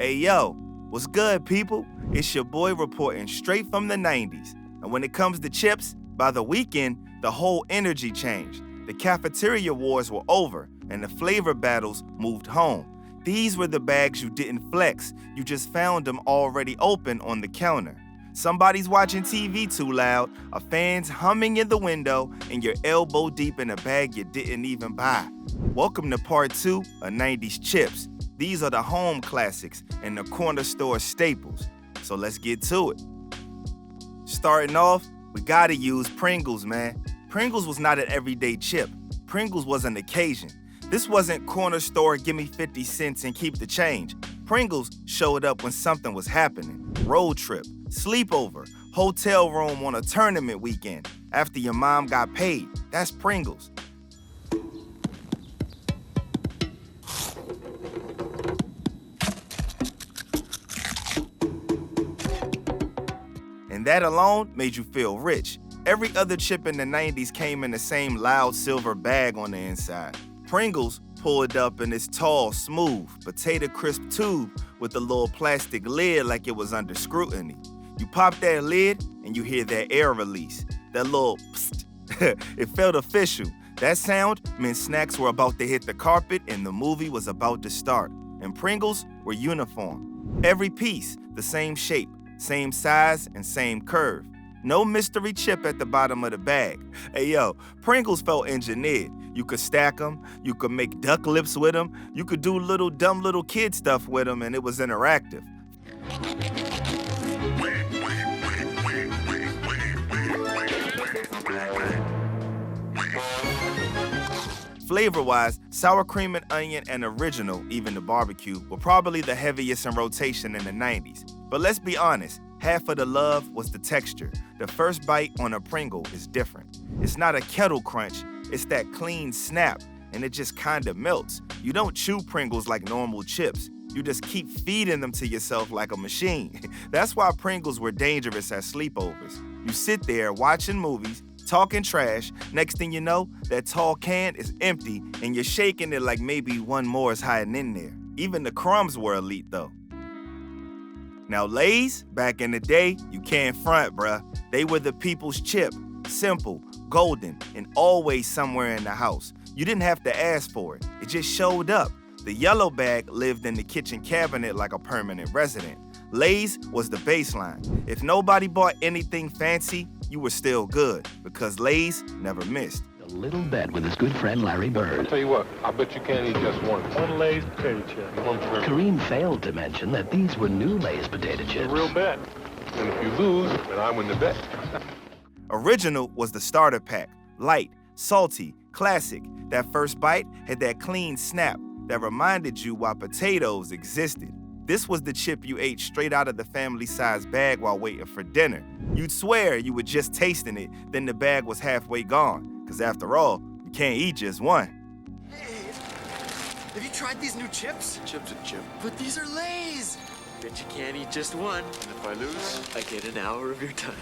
Hey yo, what's good, people? It's your boy reporting straight from the 90s. And when it comes to chips, by the weekend, the whole energy changed. The cafeteria wars were over, and the flavor battles moved home. These were the bags you didn't flex, you just found them already open on the counter. Somebody's watching TV too loud, a fan's humming in the window, and you're elbow deep in a bag you didn't even buy. Welcome to part 2 of 90s chips. These are the home classics and the corner store staples. So let's get to it. Starting off, we gotta use Pringles, man. Pringles was not an everyday chip. Pringles was an occasion. This wasn't corner store, give me 50 cents and keep the change. Pringles showed up when something was happening. Road trip, sleepover, hotel room on a tournament weekend. After your mom got paid, that's Pringles. And that alone made you feel rich. Every other chip in the 90s came in the same loud silver bag on the inside. Pringles pulled up in this tall, smooth, potato crisp tube with a little plastic lid like it was under scrutiny. You pop that lid and you hear that air release, that little psst. It felt official. That sound meant snacks were about to hit the carpet and the movie was about to start. And Pringles were uniform. Every piece, the same shape, same size, and same curve. No mystery chip at the bottom of the bag. Hey yo, Pringles felt engineered. You could stack them, you could make duck lips with them, you could do dumb little kid stuff with them, and it was interactive. Flavor-wise, sour cream and onion and original, even the barbecue, were probably the heaviest in rotation in the 90s. But let's be honest, half of the love was the texture. The first bite on a Pringle is different. It's not a kettle crunch, it's that clean snap, and it just kinda melts. You don't chew Pringles like normal chips. You just keep feeding them to yourself like a machine. That's why Pringles were dangerous at sleepovers. You sit there watching movies, talking trash, next thing you know, that tall can is empty and you're shaking it like maybe one more is hiding in there. Even the crumbs were elite though. Now Lay's, back in the day, you can't front, bruh. They were the people's chip, simple, golden, and always somewhere in the house. You didn't have to ask for it, it just showed up. The yellow bag lived in the kitchen cabinet like a permanent resident. Lay's was the baseline. If nobody bought anything fancy, you were still good, because Lay's never missed. A little bet with his good friend Larry Bird. I'll tell you what, I bet you can't eat just one. One Lay's potato chip. One for Kareem failed to mention that these were new Lay's potato chips. A real bet. And if you lose, then I win the bet. Original was the starter pack. Light, salty, classic. That first bite had that clean snap that reminded you why potatoes existed. This was the chip you ate straight out of the family-sized bag while waiting for dinner. You'd swear you were just tasting it, then the bag was halfway gone. Because after all, you can't eat just one. Hey, have you tried these new chips? Chip's a chip. But these are Lay's. Bet you can't eat just one. And if I lose, I get an hour of your time.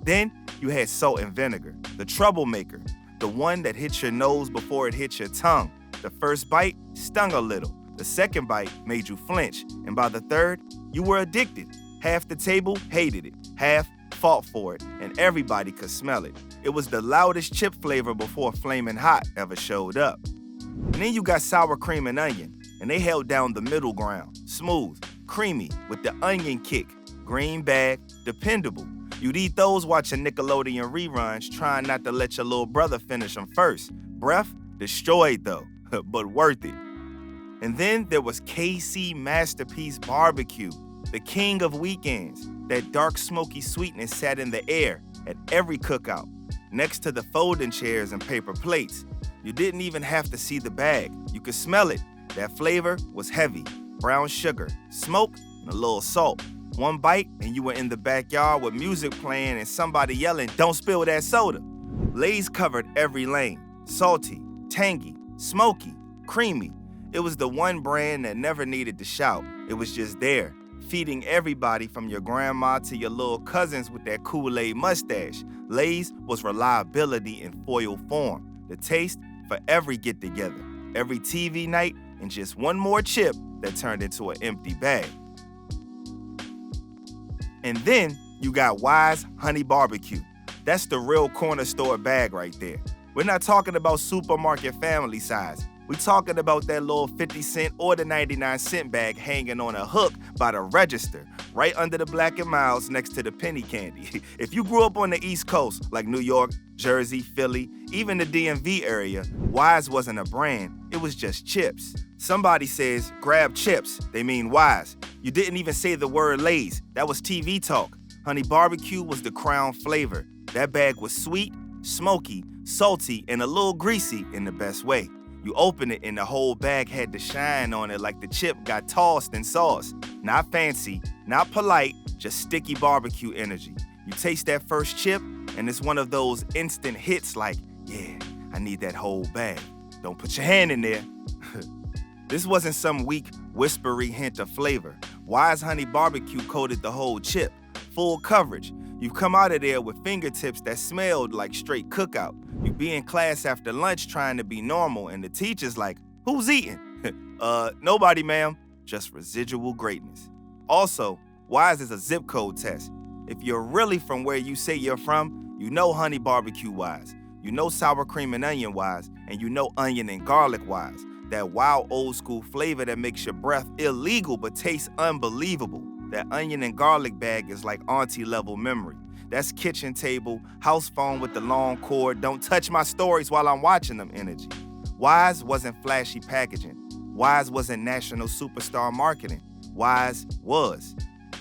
Then you had salt and vinegar, the troublemaker, the one that hit your nose before it hit your tongue. The first bite stung a little. The second bite made you flinch. And by the third, you were addicted. Half the table hated it. Half fought for it. And everybody could smell it. It was the loudest chip flavor before Flamin' Hot ever showed up. And then you got sour cream and onion. And they held down the middle ground. Smooth, creamy, with the onion kick. Green bag, dependable. You'd eat those watching Nickelodeon reruns, trying not to let your little brother finish them first. Breath destroyed though, but worth it. And then there was KC Masterpiece Barbecue, the king of weekends. That dark smoky sweetness sat in the air at every cookout, next to the folding chairs and paper plates. You didn't even have to see the bag. You could smell it. That flavor was heavy, brown sugar, smoke, and a little salt. One bite and you were in the backyard with music playing and somebody yelling, "Don't spill that soda." Lay's covered every lane. Salty, tangy, smoky, creamy. It was the one brand that never needed to shout. It was just there, feeding everybody from your grandma to your little cousins with that Kool-Aid mustache. Lay's was reliability in foil form. The taste for every get-together, every TV night, and just one more chip that turned into an empty bag. And then you got Wise Honey BBQ. That's the real corner store bag right there. We're not talking about supermarket family size. We're talking about that little 50-cent or the 99-cent bag hanging on a hook by the register, right under the Black & Milds next to the penny candy. If you grew up on the East Coast, like New York, Jersey, Philly, even the DMV area, Wise wasn't a brand, it was just chips. Somebody says, grab chips, they mean Wise. You didn't even say the word Lay's, that was TV talk. Honey BBQ was the crown flavor. That bag was sweet, smoky, salty, and a little greasy in the best way. You open it and the whole bag had the shine on it like the chip got tossed in sauce. Not fancy, not polite, just sticky barbecue energy. You taste that first chip and it's one of those instant hits like, yeah, I need that whole bag. Don't put your hand in there. This wasn't some weak, whispery hint of flavor. Wise Honey BBQ coated the whole chip, full coverage. You come out of there with fingertips that smelled like straight cookout. You be in class after lunch trying to be normal, and the teacher's like, who's eating? Nobody, ma'am. Just residual greatness. Also, Wise is a zip code test. If you're really from where you say you're from, you know Honey BBQ Wise. You know sour cream and onion Wise, and you know onion and garlic Wise. That wild old school flavor that makes your breath illegal but tastes unbelievable. That onion and garlic bag is like auntie level memory. That's kitchen table, house phone with the long cord, don't touch my stories while I'm watching them energy. Wise wasn't flashy packaging. Wise wasn't national superstar marketing. Wise was.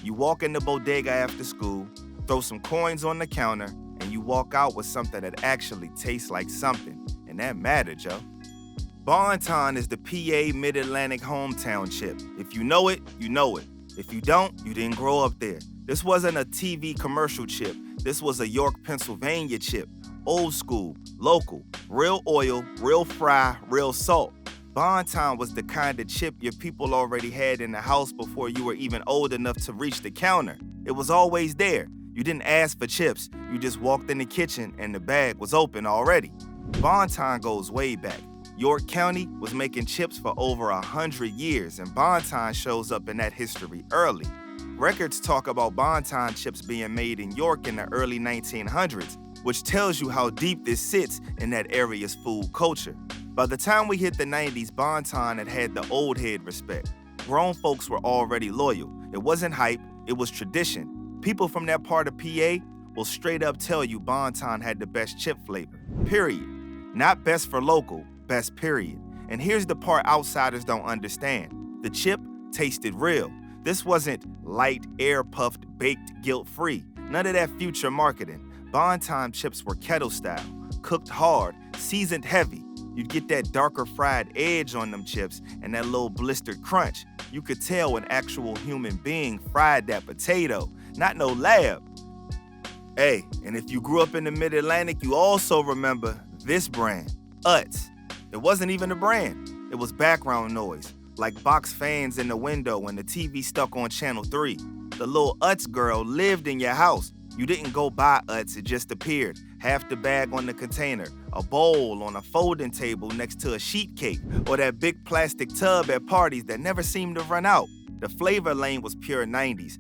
You walk in the bodega after school, throw some coins on the counter, and you walk out with something that actually tastes like something. And that mattered, yo. Bonton is the PA Mid-Atlantic hometown chip. If you know it, you know it. If you don't, you didn't grow up there. This wasn't a TV commercial chip. This was a York, Pennsylvania chip. Old school, local, real oil, real fry, real salt. Bonton was the kind of chip your people already had in the house before you were even old enough to reach the counter. It was always there. You didn't ask for chips. You just walked in the kitchen and the bag was open already. Bonton goes way back. York County was making chips for over 100 years, and Bonton shows up in that history early. Records talk about Bonton chips being made in York in the early 1900s, which tells you how deep this sits in that area's food culture. By the time we hit the 90s, Bonton had the old head respect. Grown folks were already loyal. It wasn't hype, it was tradition. People from that part of PA will straight up tell you Bonton had the best chip flavor, period. Not best for local, best period. And here's the part outsiders don't understand. The chip tasted real. This wasn't light, air-puffed, baked, guilt-free. None of that future marketing. Bonton chips were kettle style, cooked hard, seasoned heavy. You'd get that darker fried edge on them chips and that little blistered crunch. You could tell an actual human being fried that potato, not no lab. Hey, and if you grew up in the Mid-Atlantic, you also remember this brand, Utz. It wasn't even a brand. It was background noise, like box fans in the window when the TV stuck on channel 3. The little Utz girl lived in your house. You didn't go buy Utz, it just appeared. Half the bag on the container, a bowl on a folding table next to a sheet cake, or that big plastic tub at parties that never seemed to run out. The flavor lane was pure 90s.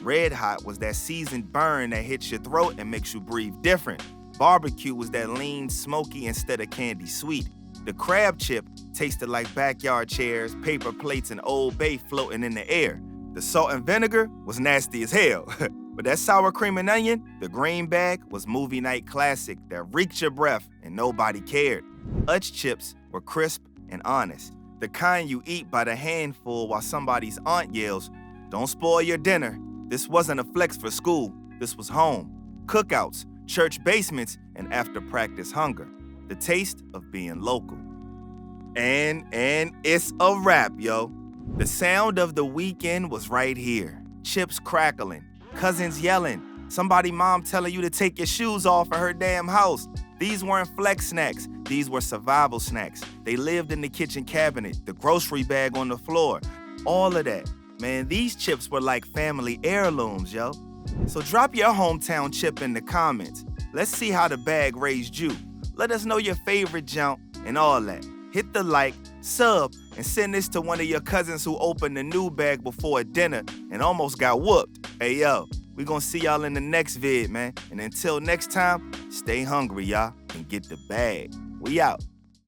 Red Hot was that seasoned burn that hits your throat and makes you breathe different. Barbecue was that lean, smoky instead of candy sweet. The crab chip tasted like backyard chairs, paper plates, and Old Bay floating in the air. The salt and vinegar was nasty as hell. But that sour cream and onion, the green bag, was movie night classic that reeked your breath and nobody cared. Utz chips were crisp and honest. The kind you eat by the handful while somebody's aunt yells, "Don't spoil your dinner." This wasn't a flex for school. This was home. Cookouts, church basements, and after practice hunger. The taste of being local. And it's a wrap, yo. The sound of the weekend was right here. Chips crackling, cousins yelling, somebody mom telling you to take your shoes off at her damn house. These weren't flex snacks. These were survival snacks. They lived in the kitchen cabinet, the grocery bag on the floor. All of that Man, these chips were like family heirlooms, yo. So drop your hometown chip in the comments. Let's see how the bag raised you. Let us know your favorite jump and all that. Hit the like, sub, and send this to one of your cousins who opened the new bag before dinner and almost got whooped. Hey, yo, we gonna see y'all in the next vid, man. And until next time, stay hungry, y'all, and get the bag. We out.